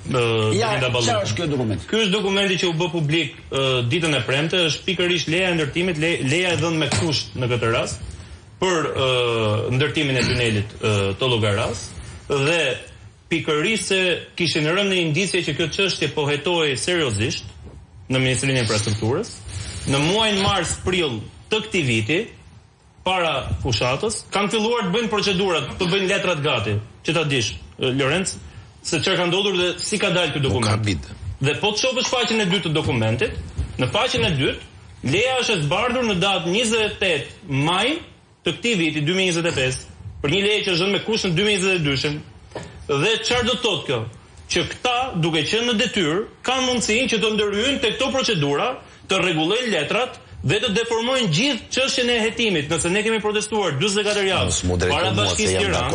Çfarë është ky dokument? Ky është dokumenti që u bë publik ditën e premte, është pikërisht leja e ndërtimit, leja e dhënë me kusht në këtë rast për ndërtimin e tunelit të Llogaras dhe pikërisht se kishin rënë në indicie që kjo çështje po hetohej seriozisht në Ministrinë e Infrastrukturës. Në muajin mars-prill të këtij viti, para fushatës, kanë filluar të bëjnë procedurat, të bëjnë letrat gati, që ta dish, Lorenz, se çfarë ka ndodhur dhe si ka dalë ky dokument. Dhe po të shohësh faqen e dytë të dokumentit, në faqen e dytë, leja është e zbardhur në datë 28 maj të këtij viti 2025, për një leje që është dhënë me kusht në 2022-shin. Dhe çfarë do të thotë kjo? Që këta, duke qenë në detyrë, kanë mundësinë që të ndërhyjnë tek këto procedura, të rregullojnë letrat dhe të deformojnë gjithë çështjen e hetimit. Nëse ne kemi protestuar 44 javë para Bashkisë Tiranë.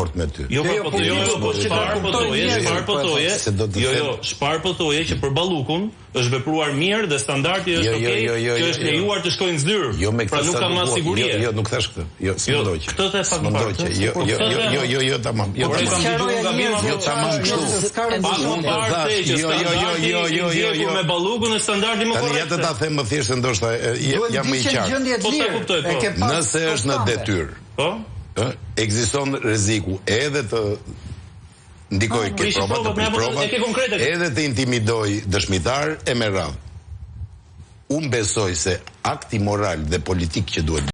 Shpar po thoje që për Ballukun është vepruar mirë dhe standardi është okay, që është lejuar të shkojnë zyrë. Pra nuk ka mas sigurie. Jo, nuk thash këtë. Jo, s'mendoj. Këtë të faktë. Jo, tamam. Jo, tamam kështu. Me Ballukun është standardi më korrekt. Ja të ta them më thjesht ndoshta jam më i qartë. Nëse është në detyrë, ekziston rreziku edhe të ndikoj këtë provat, edhe të intimidoj dëshmitar e me radhë. Unë besoj se akti moral dhe politik që duhet